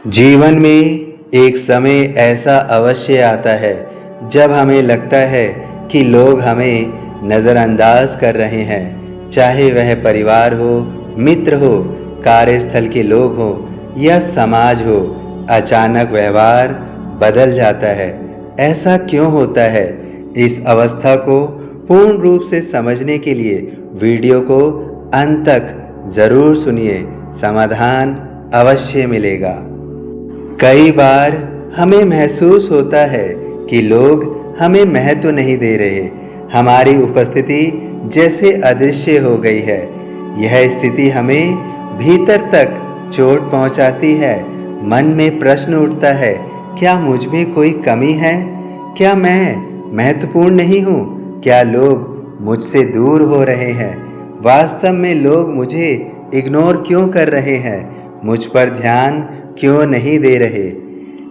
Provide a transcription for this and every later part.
जीवन में एक समय ऐसा अवश्य आता है जब हमें लगता है कि लोग हमें नज़रअंदाज कर रहे हैं, चाहे वह परिवार हो, मित्र हो, कार्यस्थल के लोग हो या समाज हो। अचानक व्यवहार बदल जाता है। ऐसा क्यों होता है? इस अवस्था को पूर्ण रूप से समझने के लिए वीडियो को अंत तक ज़रूर सुनिए, समाधान अवश्य मिलेगा। कई बार हमें महसूस होता है कि लोग हमें महत्व नहीं दे रहे, हमारी उपस्थिति जैसे अदृश्य हो गई है। यह स्थिति हमें भीतर तक चोट पहुंचाती है। मन में प्रश्न उठता है, क्या मुझ में कोई कमी है? क्या मैं महत्वपूर्ण नहीं हूँ? क्या लोग मुझसे दूर हो रहे हैं? वास्तव में लोग मुझे इग्नोर क्यों कर रहे हैं? मुझ पर ध्यान क्यों नहीं दे रहे?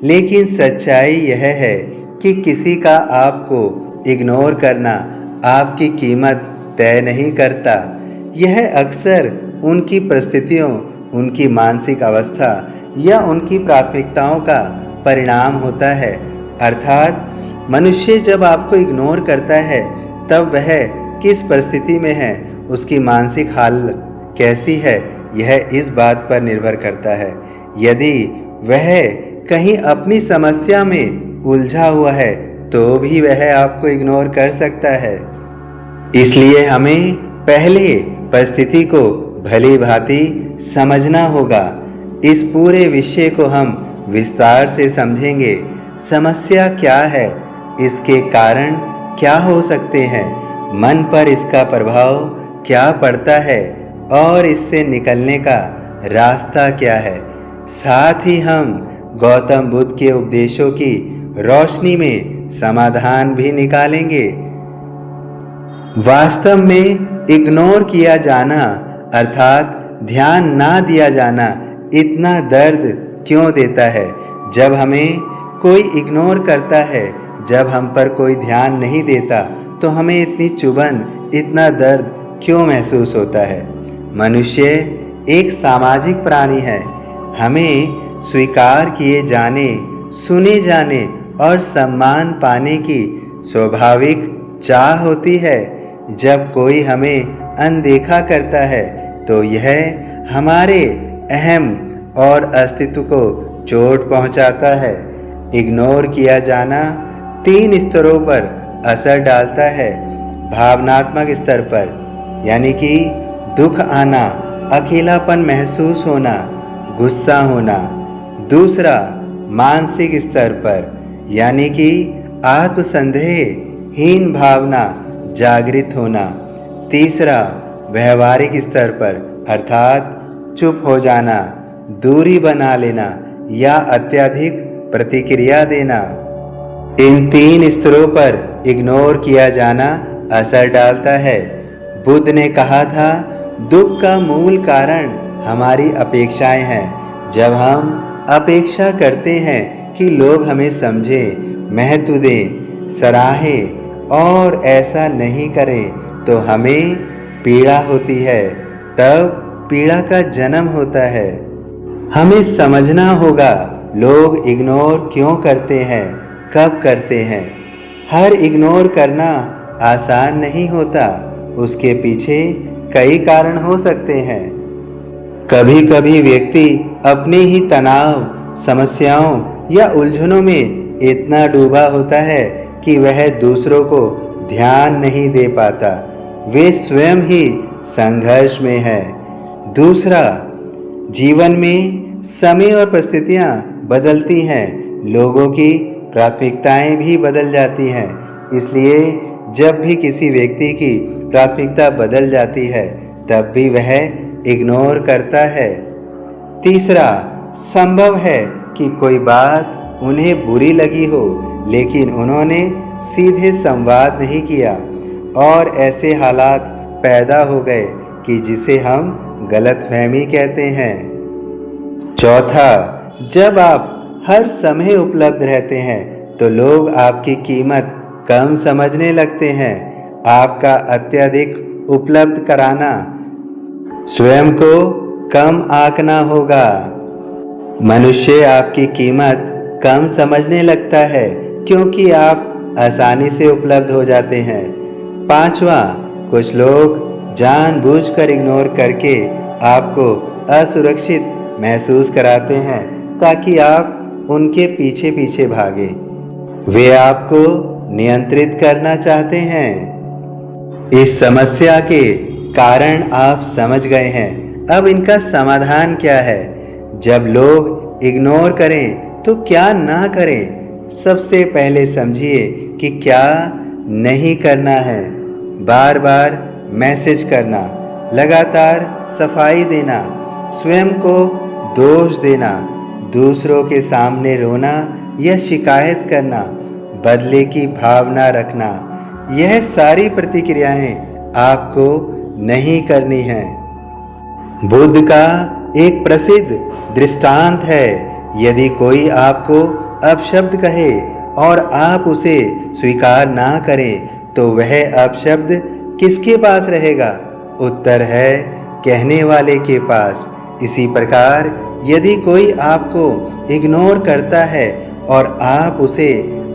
लेकिन सच्चाई यह है कि किसी का आपको इग्नोर करना आपकी कीमत तय नहीं करता। यह अक्सर उनकी परिस्थितियों, उनकी मानसिक अवस्था या उनकी प्राथमिकताओं का परिणाम होता है। अर्थात मनुष्य जब आपको इग्नोर करता है तब वह किस परिस्थिति में है, उसकी मानसिक हालत कैसी है, यह इस बात पर निर्भर करता है। यदि वह कहीं अपनी समस्या में उलझा हुआ है तो भी वह आपको इग्नोर कर सकता है। इसलिए हमें पहले परिस्थिति को भली भांति समझना होगा। इस पूरे विषय को हम विस्तार से समझेंगे। समस्या क्या है, इसके कारण क्या हो सकते हैं, मन पर इसका प्रभाव क्या पड़ता है और इससे निकलने का रास्ता क्या है। साथ ही हम गौतम बुद्ध के उपदेशों की रोशनी में समाधान भी निकालेंगे। वास्तव में इग्नोर किया जाना अर्थात ध्यान ना दिया जाना इतना दर्द क्यों देता है? जब हमें कोई इग्नोर करता है, जब हम पर कोई ध्यान नहीं देता, तो हमें इतनी चुभन, इतना दर्द क्यों महसूस होता है? मनुष्य एक सामाजिक प्राणी है। हमें स्वीकार किए जाने, सुने जाने और सम्मान पाने की स्वाभाविक चाह होती है। जब कोई हमें अनदेखा करता है तो यह हमारे अहम और अस्तित्व को चोट पहुंचाता है। इग्नोर किया जाना 3 स्तरों पर असर डालता है। भावनात्मक स्तर पर, यानी कि दुख आना, अकेलापन महसूस होना, गुस्सा होना। दूसरा, मानसिक स्तर पर, यानी कि आत्मसंदेह हीन भावना जागृत होना। तीसरा, व्यवहारिक स्तर पर, अर्थात चुप हो जाना, दूरी बना लेना या अत्यधिक प्रतिक्रिया देना। इन 3 स्तरों पर इग्नोर किया जाना असर डालता है। बुद्ध ने कहा था, दुख का मूल कारण हमारी अपेक्षाएं हैं। जब हम अपेक्षा करते हैं कि लोग हमें समझें, महत्व दें, सराहें और ऐसा नहीं करें तो हमें पीड़ा होती है। तब पीड़ा का जन्म होता है। हमें समझना होगा लोग इग्नोर क्यों करते हैं, कब करते हैं। हर इग्नोर करना आसान नहीं होता, उसके पीछे कई कारण हो सकते हैं। कभी कभी व्यक्ति अपने ही तनाव, समस्याओं या उलझनों में इतना डूबा होता है कि वह दूसरों को ध्यान नहीं दे पाता। वे स्वयं ही संघर्ष में है। दूसरा, जीवन में समय और परिस्थितियां बदलती हैं, लोगों की प्राथमिकताएं भी बदल जाती हैं। इसलिए जब भी किसी व्यक्ति की प्राथमिकता बदल जाती है तब भी वह इग्नोर करता है। तीसरा, संभव है कि कोई बात उन्हें बुरी लगी हो लेकिन उन्होंने सीधे संवाद नहीं किया और ऐसे हालात पैदा हो गए कि जिसे हम गलतफहमी कहते हैं। चौथा, जब आप हर समय उपलब्ध रहते हैं तो लोग आपकी कीमत कम समझने लगते हैं। आपका अत्यधिक उपलब्ध कराना, स्वयं को कम आंकना होगा। मनुष्य आपकी कीमत कम समझने लगता है क्योंकि आप आसानी से उपलब्ध हो जाते हैं। पांचवा, कुछ लोग जानबूझकर इग्नोर करके आपको असुरक्षित महसूस कराते हैं ताकि आप उनके पीछे पीछे भागें। वे आपको नियंत्रित करना चाहते हैं। इस समस्या के कारण आप समझ गए हैं। अब इनका समाधान क्या है? जब लोग इग्नोर करें तो क्या ना करें? सबसे पहले समझिए कि क्या नहीं करना है। बार बार मैसेज करना, लगातार सफाई देना, स्वयं को दोष देना, दूसरों के सामने रोना या शिकायत करना, बदले की भावना रखना, यह सारी प्रतिक्रियाएं आपको नहीं करनी हैं। बुद्ध का एक प्रसिद्ध दृष्टांत है, यदि कोई आपको अपशब्द कहे और आप उसे स्वीकार ना करें तो वह अपशब्द किसके पास रहेगा? उत्तर है कहने वाले के पास। इसी प्रकार यदि कोई आपको इग्नोर करता है और आप उसे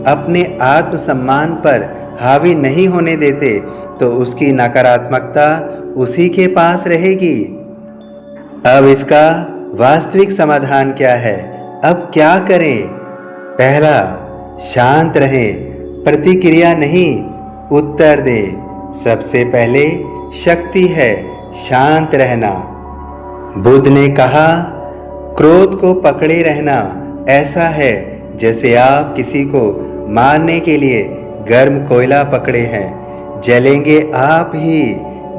अपने आत्मसम्मान पर हावी नहीं होने देते तो उसकी नकारात्मकता उसी के पास रहेगी। अब इसका वास्तविक समाधान क्या है? अब क्या करें? पहला, शांत रहें, प्रतिक्रिया नहीं उत्तर दें। सबसे पहले शक्ति है शांत रहना। बुद्ध ने कहा, क्रोध को पकड़े रहना ऐसा है जैसे आप किसी को मारने के लिए गर्म कोयला पकड़े हैं। जलेंगे आप ही।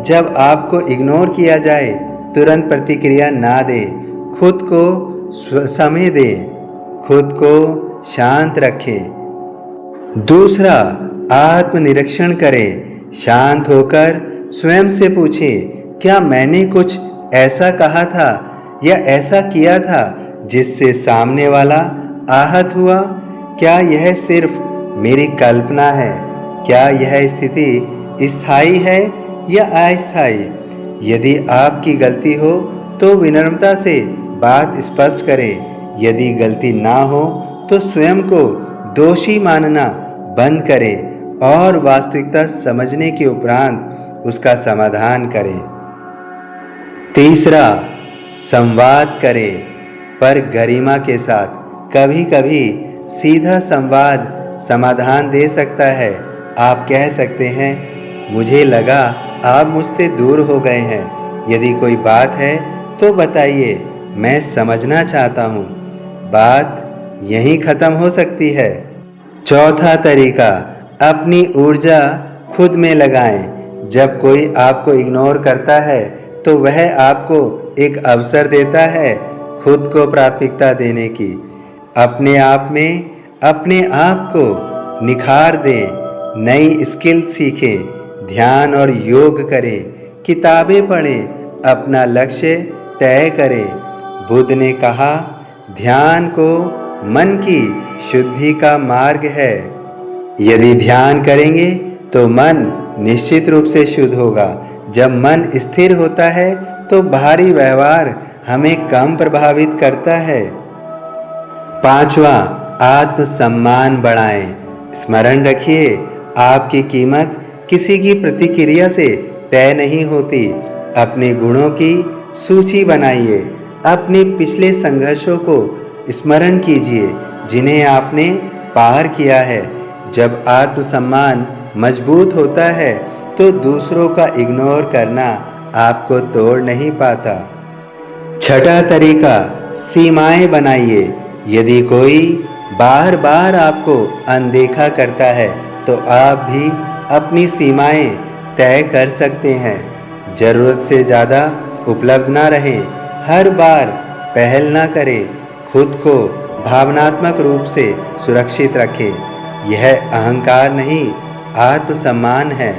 जब आपको इग्नोर किया जाए तुरंत प्रतिक्रिया ना दें, खुद को समय दें, खुद को शांत रखें। दूसरा, आत्मनिरीक्षण करें। शांत होकर स्वयं से पूछें, क्या मैंने कुछ ऐसा कहा था या ऐसा किया था जिससे सामने वाला आहत हुआ? क्या यह सिर्फ मेरी कल्पना है? क्या यह स्थिति स्थायी है या अस्थायी? यदि आपकी गलती हो तो विनम्रता से बात स्पष्ट करें। यदि गलती ना हो तो स्वयं को दोषी मानना बंद करें और वास्तविकता समझने के उपरांत उसका समाधान करें। तीसरा, संवाद करें पर गरिमा के साथ। कभी कभी सीधा संवाद समाधान दे सकता है। आप कह सकते हैं, मुझे लगा आप मुझसे दूर हो गए हैं। यदि कोई बात है तो बताइए, मैं समझना चाहता हूँ। बात यहीं ख़त्म हो सकती है। चौथा तरीका, अपनी ऊर्जा खुद में लगाएं। जब कोई आपको इग्नोर करता है तो वह आपको एक अवसर देता है खुद को प्राथमिकता देने की। अपने आप में अपने आप को निखार दें, नई स्किल सीखें, ध्यान और योग करें, किताबें पढ़ें, अपना लक्ष्य तय करें। बुद्ध ने कहा, ध्यान को मन की शुद्धि का मार्ग है। यदि ध्यान करेंगे तो मन निश्चित रूप से शुद्ध होगा। जब मन स्थिर होता है तो बाहरी व्यवहार हमें कम प्रभावित करता है। पांचवा, आत्मसम्मान बढ़ाएं। स्मरण रखिए, आपकी कीमत किसी की प्रतिक्रिया से तय नहीं होती। अपने गुणों की सूची बनाइए। अपने पिछले संघर्षों को स्मरण कीजिए जिन्हें आपने पार किया है। जब आत्मसम्मान मजबूत होता है तो दूसरों का इग्नोर करना आपको तोड़ नहीं पाता। छठा तरीका, सीमाएं बनाइए। यदि कोई बार बार आपको अनदेखा करता है तो आप भी अपनी सीमाएं तय कर सकते हैं। ज़रूरत से ज़्यादा उपलब्ध ना रहें, हर बार पहल ना करें, खुद को भावनात्मक रूप से सुरक्षित रखें। यह अहंकार नहीं, आत्मसम्मान है।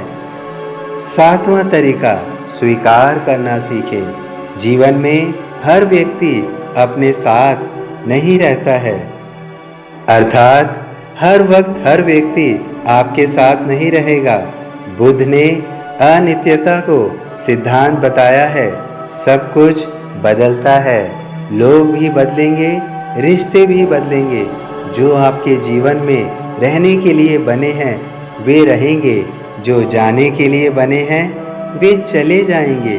सातवां तरीका, स्वीकार करना सीखें। जीवन में हर व्यक्ति अपने साथ नहीं रहता है, अर्थात हर वक्त हर व्यक्ति आपके साथ नहीं रहेगा। बुद्ध ने अनित्यता को सिद्धांत बताया है। सब कुछ बदलता है, लोग भी बदलेंगे, रिश्ते भी बदलेंगे। जो आपके जीवन में रहने के लिए बने हैं वे रहेंगे, जो जाने के लिए बने हैं वे चले जाएंगे।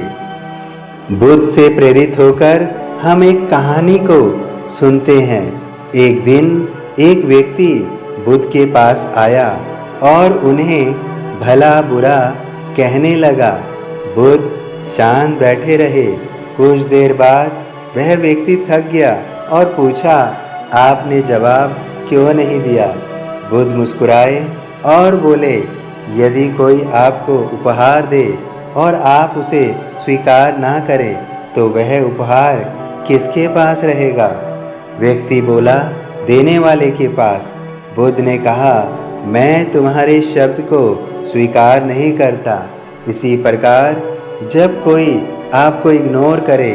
बुद्ध से प्रेरित होकर हम एक कहानी को सुनते हैं। एक दिन एक व्यक्ति बुद्ध के पास आया और उन्हें भला बुरा कहने लगा। बुद्ध शांत बैठे रहे। कुछ देर बाद वह व्यक्ति थक गया और पूछा, आपने जवाब क्यों नहीं दिया? बुद्ध मुस्कुराए और बोले, यदि कोई आपको उपहार दे और आप उसे स्वीकार ना करें तो वह उपहार किसके पास रहेगा? व्यक्ति बोला, देने वाले के पास। बुद्ध ने कहा, मैं तुम्हारे शब्द को स्वीकार नहीं करता। इसी प्रकार जब कोई आपको इग्नोर करे,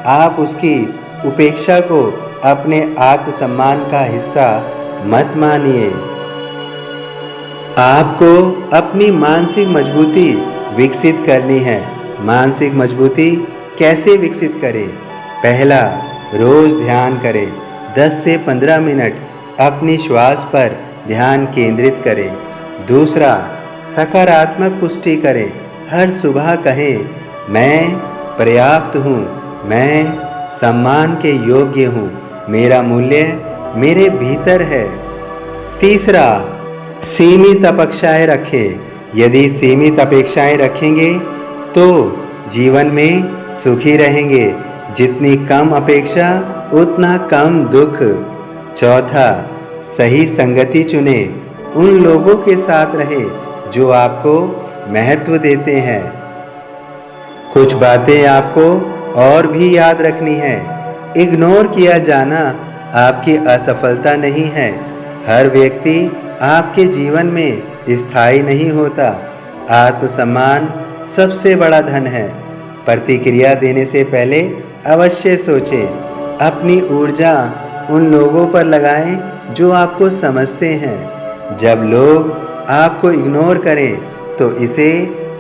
आप उसकी उपेक्षा को अपने आत्मसम्मान का हिस्सा मत मानिए। आपको अपनी मानसिक मजबूती विकसित करनी है। मानसिक मजबूती कैसे विकसित करें? पहला, रोज ध्यान करें। 10 से 15 मिनट अपनी श्वास पर ध्यान केंद्रित करें। दूसरा, सकारात्मक पुष्टि करें। हर सुबह कहें, मैं पर्याप्त हूँ, मैं सम्मान के योग्य हूँ, मेरा मूल्य मेरे भीतर है। तीसरा, सीमित अपेक्षाएं रखें। यदि सीमित अपेक्षाएं रखेंगे तो जीवन में सुखी रहेंगे। जितनी कम अपेक्षा उतना कम दुख। चौथा, सही संगति चुने। उन लोगों के साथ रहें जो आपको महत्व देते हैं। कुछ बातें आपको और भी याद रखनी है। इग्नोर किया जाना आपकी असफलता नहीं है। हर व्यक्ति आपके जीवन में स्थायी नहीं होता। आत्मसम्मान सबसे बड़ा धन है। प्रतिक्रिया देने से पहले अवश्य सोचें। अपनी ऊर्जा उन लोगों पर लगाएं जो आपको समझते हैं। जब लोग आपको इग्नोर करें तो इसे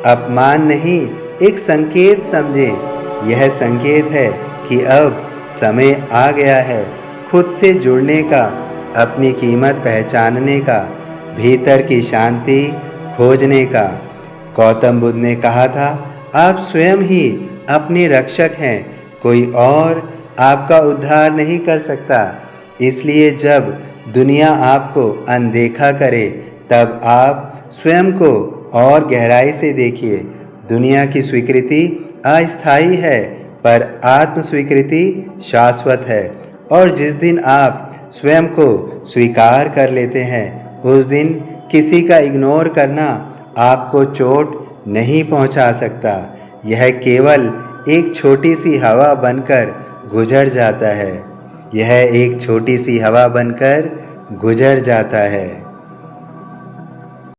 अपमान नहीं, एक संकेत समझें। यह संकेत है कि अब समय आ गया है खुद से जुड़ने का, अपनी कीमत पहचानने का, भीतर की शांति खोजने का। गौतम बुद्ध ने कहा था, आप स्वयं ही अपने रक्षक हैं, कोई और आपका उद्धार नहीं कर सकता। इसलिए जब दुनिया आपको अनदेखा करे तब आप स्वयं को और गहराई से देखिए। दुनिया की स्वीकृति अस्थायी है पर आत्म स्वीकृति शाश्वत है। और जिस दिन आप स्वयं को स्वीकार कर लेते हैं उस दिन किसी का इग्नोर करना आपको चोट नहीं पहुंचा सकता। यह केवल एक छोटी सी हवा बनकर गुजर जाता है। यह एक छोटी सी हवा बनकर गुजर जाता है।